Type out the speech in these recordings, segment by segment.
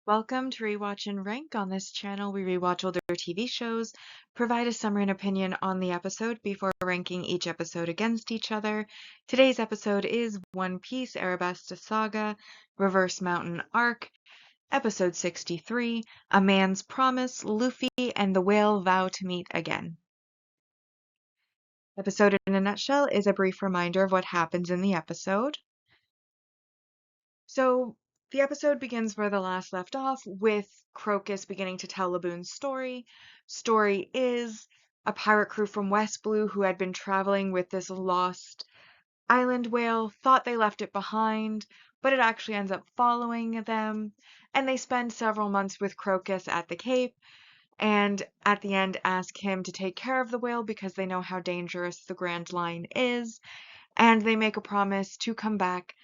Welcome to Rewatch and Rank. On this channel, we rewatch older TV shows, provide a summary and opinion on the episode before ranking each episode against each other. Today's episode is One Piece Arabasta Saga, Reverse Mountain Arc, Episode 63, A Man's Promise, Luffy and the Whale Vow to Meet Again. Episode in a nutshell is a brief reminder of what happens in the episode. So, the episode begins where the last left off, with Crocus beginning to tell Laboon's story. Story is a pirate crew from West Blue who had been traveling with this lost island whale, thought they left it behind, but it actually ends up following them, and they spend several months with Crocus at the Cape, and at the end ask him to take care of the whale because they know how dangerous the Grand Line is, and they make a promise to come back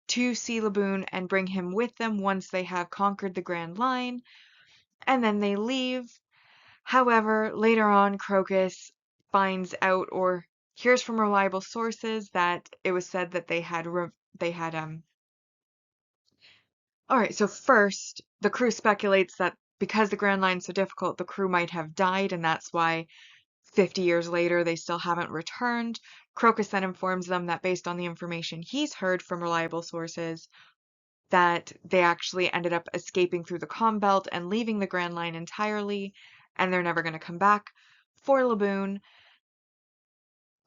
to see Laboon and bring him with them once they have conquered the Grand Line, and then they leave. However, later on, Crocus finds out or hears from reliable sources that it was said that Alright, so first, the crew speculates that because the Grand Line's so difficult, the crew might have died, and that's why 50 years later they still haven't returned. Crocus then informs them that based on the information he's heard from reliable sources, that they actually ended up escaping through the Comm Belt and leaving the Grand Line entirely, and they're never going to come back for Laboon.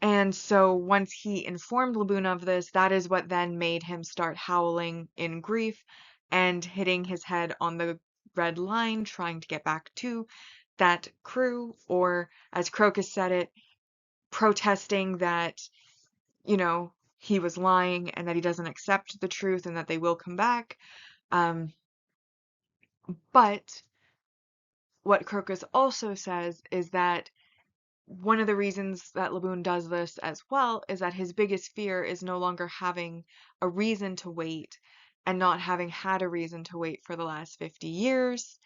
And so once he informed Laboon of this, that is what then made him start howling in grief and hitting his head on the red line, trying to get back to that crew, or as Crocus said it, protesting that, he was lying and that he doesn't accept the truth and that they will come back. But what Crocus also says is that one of the reasons that Laboon does this as well is that his biggest fear is no longer having a reason to wait and not having had a reason to wait for the last 50 years.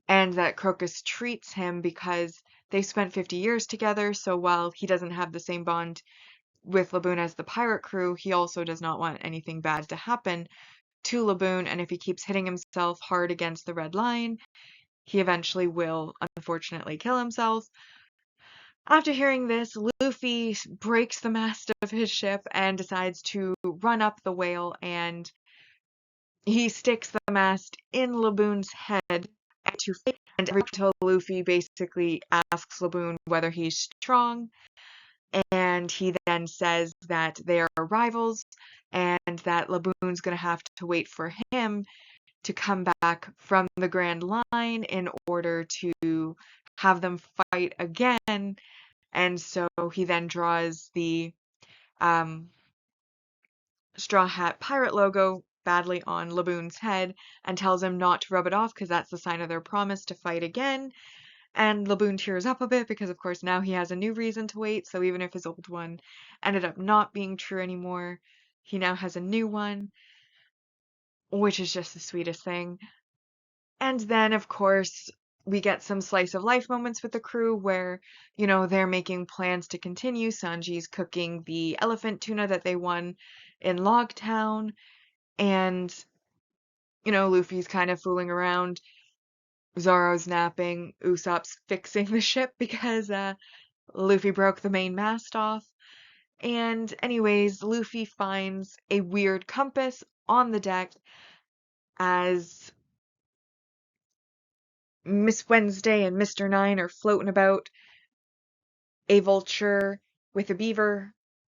And that Crocus treats him because they spent 50 years together, so while he doesn't have the same bond with Laboon as the pirate crew, he also does not want anything bad to happen to Laboon, and if he keeps hitting himself hard against the red line, he eventually will, unfortunately, kill himself. After hearing this, Luffy breaks the mast of his ship and decides to run up the whale, and he sticks the mast in Laboon's head and every time Luffy basically asks Laboon whether he's strong, and he then says that they are rivals and that Laboon's going to have to wait for him to come back from the Grand Line in order to have them fight again. And so he then draws the Straw Hat Pirate logo badly on Laboon's head and tells him not to rub it off because that's the sign of their promise to fight again. And Laboon tears up a bit because, of course, now he has a new reason to wait. So even if his old one ended up not being true anymore, he now has a new one, which is just the sweetest thing. And then, of course, we get some slice of life moments with the crew where, they're making plans to continue. Sanji's cooking the elephant tuna that they won in Logtown. And, Luffy's kind of fooling around. Zoro's napping. Usopp's fixing the ship because Luffy broke the main mast off. And anyways, Luffy finds a weird compass on the deck as Miss Wednesday and Mr. Nine are floating about. A vulture with a beaver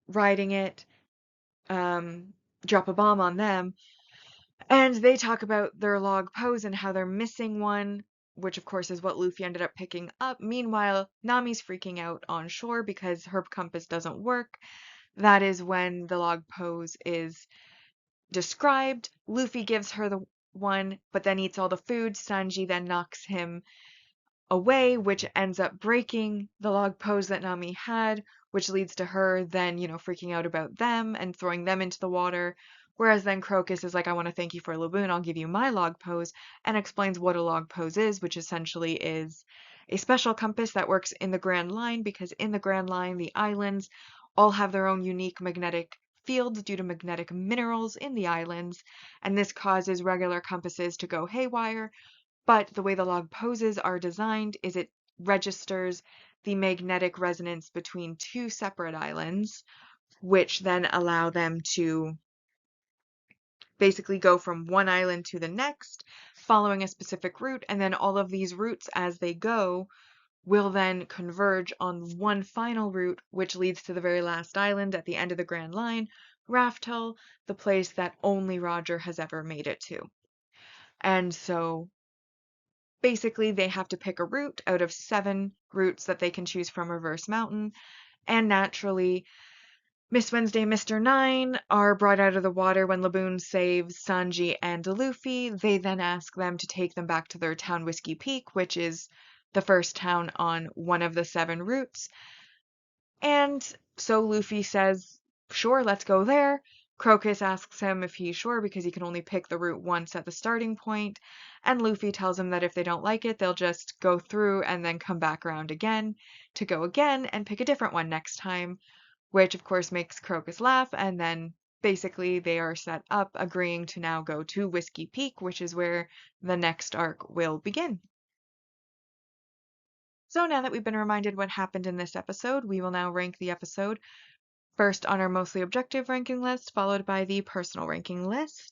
riding it, drop a bomb on them. And they talk about their log pose and how they're missing one, which of course is what Luffy ended up picking up. Meanwhile, Nami's freaking out on shore because her compass doesn't work. That is when the log pose is described. Luffy gives her the one, but then eats all the food. Sanji then knocks him away, which ends up breaking the log pose that Nami had, which leads to her then, freaking out about them and throwing them into the water. Whereas then Crocus is like, I want to thank you for Laboon, I'll give you my log pose, and explains what a log pose is, which essentially is a special compass that works in the Grand Line, because in the Grand Line, the islands all have their own unique magnetic fields due to magnetic minerals in the islands, and this causes regular compasses to go haywire. But the way the log poses are designed is it registers the magnetic resonance between two separate islands, which then allow them to basically go from one island to the next, following a specific route, and then all of these routes as they go will then converge on one final route, which leads to the very last island at the end of the Grand Line, Raftel, the place that only Roger has ever made it to. And so basically they have to pick a route out of 7 routes that they can choose from Reverse Mountain, and naturally Miss Wednesday and Mr. Nine are brought out of the water when Laboon saves Sanji and Luffy. They then ask them to take them back to their town, Whiskey Peak, which is the first town on one of the 7 routes. And so Luffy says, sure, let's go there. Crocus asks him if he's sure because he can only pick the route once at the starting point. And Luffy tells him that if they don't like it, they'll just go through and then come back around again to go again and pick a different one next time, which of course makes Crocus laugh, and then basically they are set up agreeing to now go to Whiskey Peak, which is where the next arc will begin. So now that we've been reminded what happened in this episode, we will now rank the episode first on our mostly objective ranking list, followed by the personal ranking list.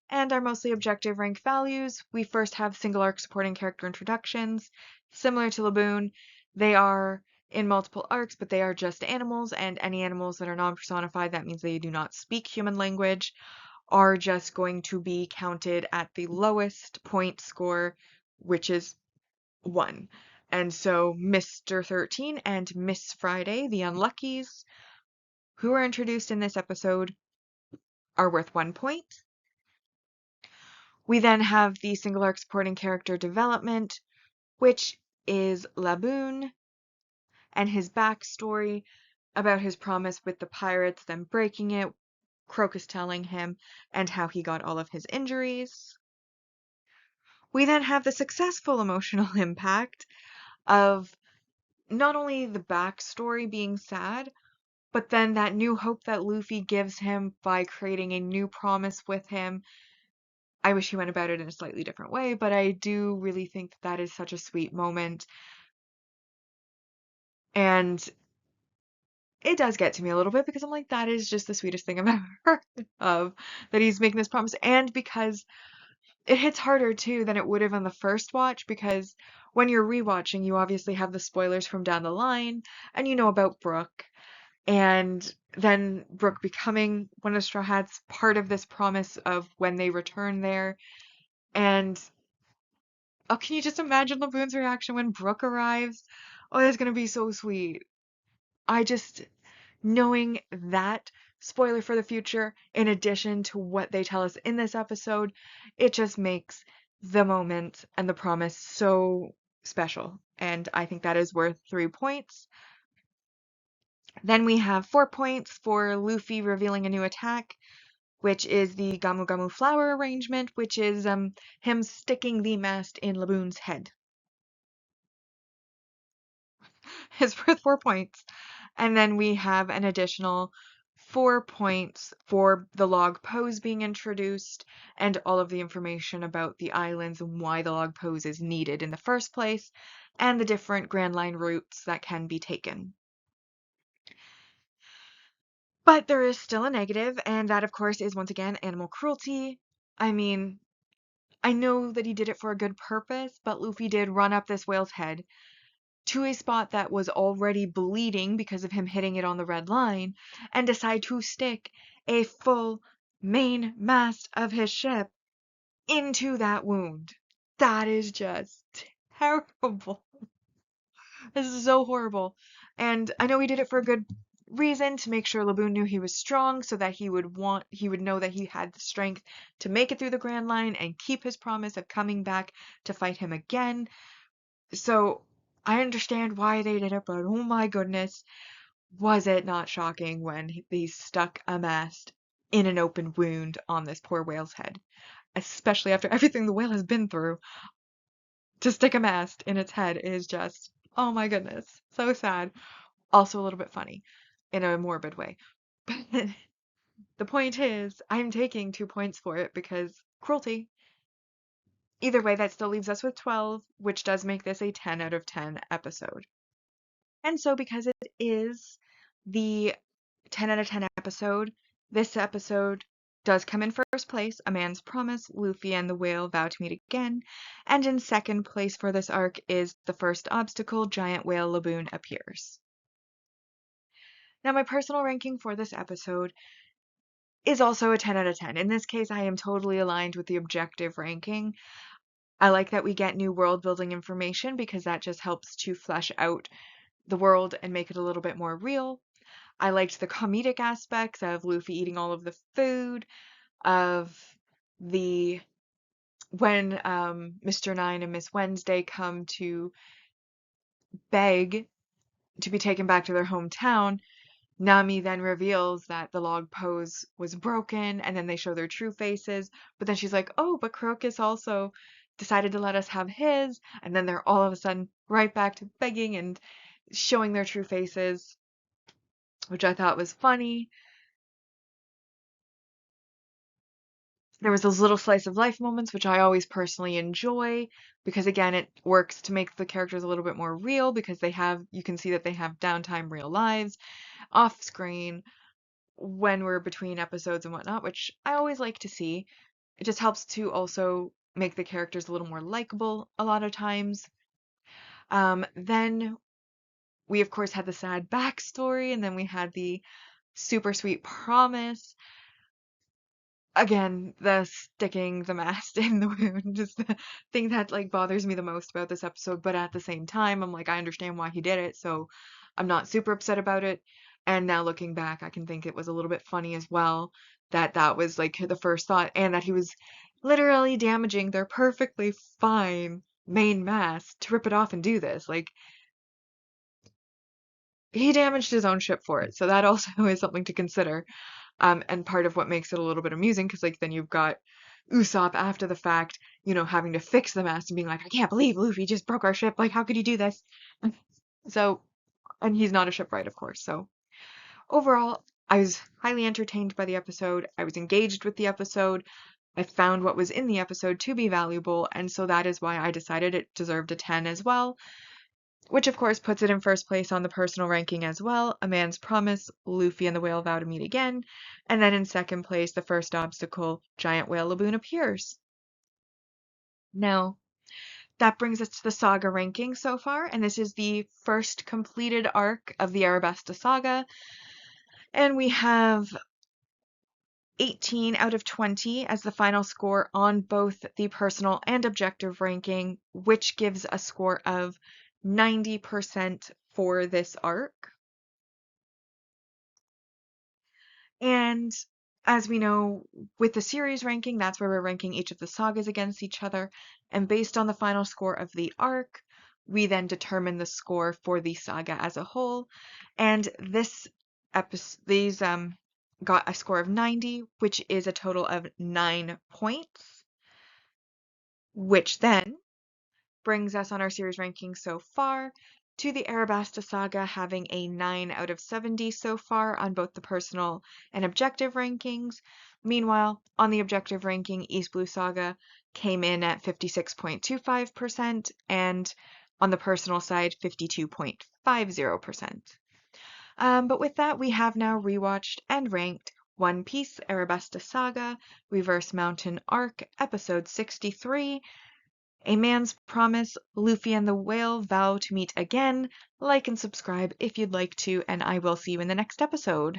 And our mostly objective rank values, we first have single arc supporting character introductions. Similar to Laboon, they are in multiple arcs, but they are just animals, and any animals that are non-personified, that means they do not speak human language, are just going to be counted at the lowest point score, which is 1. And so Mr. 13 and Miss Friday, the Unluckies, who are introduced in this episode, are worth 1 point. We then have the single arc supporting character development, which is Laboon and his backstory about his promise with the pirates, them breaking it, Crocus telling him, and how he got all of his injuries. We then have the successful emotional impact of not only the backstory being sad, but then that new hope that Luffy gives him by creating a new promise with him. I wish he went about it in a slightly different way, but I do really think that is such a sweet moment. And it does get to me a little bit because I'm like, that is just the sweetest thing I've ever heard of, that he's making this promise. And because it hits harder too than it would have on the first watch, because when you're rewatching, you obviously have the spoilers from down the line, and you know about Brooke, and then Brooke becoming one of Straw Hats, part of this promise of when they return there. And oh, can you just imagine Laboon's reaction when Brooke arrives? Oh, that's gonna be so sweet. I just, knowing that spoiler for the future, in addition to what they tell us in this episode, it just makes the moment and the promise so special. And I think that is worth 3 points. Then we have 4 points for Luffy revealing a new attack, which is the Gamu Gamu flower arrangement, which is him sticking the mast in Laboon's head. It's worth 4 points. And then we have an additional 4 points for the log pose being introduced and all of the information about the islands and why the log pose is needed in the first place, and the different Grand Line routes that can be taken. But there is still a negative, and that, of course, is once again animal cruelty. I mean, I know that he did it for a good purpose, but Luffy did run up this whale's head to a spot that was already bleeding because of him hitting it on the red line, and decide to stick a full main mast of his ship into that wound. That is just terrible. This is so horrible. And I know he did it for a good reason, to make sure Laboon knew he was strong, so that he would know that he had the strength to make it through the Grand Line and keep his promise of coming back to fight him again. So I understand why they did it, but oh my goodness, was it not shocking when they stuck a mast in an open wound on this poor whale's head, especially after everything the whale has been through. To stick a mast in its head is just, oh my goodness, so sad. Also a little bit funny in a morbid way. But the point is, I'm taking 2 points for it because cruelty. Either way, that still leaves us with 12, which does make this a 10 out of 10 episode. And so, because it is the 10 out of 10 episode, this episode does come in first place, A Man's Promise, Luffy and the Whale Vow to Meet Again. And in second place for this arc is The First Obstacle, Giant Whale Laboon Appears. Now, my personal ranking for this episode is also a 10 out of 10. In this case, I am totally aligned with the objective ranking. I like that we get new world building information because that just helps to flesh out the world and make it a little bit more real. I liked the comedic aspects of Luffy eating all of the food, of the when Mr. Nine and Miss Wednesday come to beg to be taken back to their hometown. Nami then reveals that the log pose was broken, and then they show their true faces. But then she's like, oh, but Crocus also decided to let us have his. And then they're all of a sudden right back to begging and showing their true faces, which I thought was funny. There was those little slice of life moments, which I always personally enjoy because again, it works to make the characters a little bit more real because you can see that they have downtime real lives off screen when we're between episodes and whatnot, which I always like to see. It just helps to also make the characters a little more likable a lot of times. Then we, of course, had the sad backstory, and then we had the super sweet promise. Again, the sticking the mast in the wound is the thing that like bothers me the most about this episode, but at the same time, I'm like, I understand why he did it, so I'm not super upset about it. And now looking back, I can think it was a little bit funny as well that that was like the first thought, and that he was literally damaging their perfectly fine main mast to rip it off and do this. Like, he damaged his own ship for it, so that also is something to consider. And part of what makes it a little bit amusing, because like then you've got Usopp after the fact, having to fix the mast and being like, I can't believe Luffy just broke our ship. Like, how could you do this? So, and he's not a shipwright, of course. So overall, I was highly entertained by the episode. I was engaged with the episode. I found what was in the episode to be valuable, and so that is why I decided it deserved a 10 as well. Which of course puts it in first place on the personal ranking as well, A Man's Promise, Luffy and the Whale Vow to Meet Again, and then in second place, The First Obstacle, Giant Whale Laboon Appears. Now, that brings us to the saga ranking so far, and this is the first completed arc of the Arabasta saga, and we have 18 out of 20 as the final score on both the personal and objective ranking, which gives a score of 90% for this arc. And as we know, with the series ranking, that's where we're ranking each of the sagas against each other. And based on the final score of the arc, we then determine the score for the saga as a whole. And this episode, these got a score of 90, which is a total of 9 points, which then brings us on our series ranking so far to the Arabasta saga having a 9 out of 70 so far on both the personal and objective rankings. Meanwhile, on the objective ranking, East Blue Saga came in at 56.25% and on the personal side, 52.50%. But with that, we have now rewatched and ranked One Piece Arabasta Saga Reverse Mountain Arc Episode 63, A Man's Promise, Luffy and the Whale Vow to Meet Again. Like and subscribe if you'd like to, and I will see you in the next episode.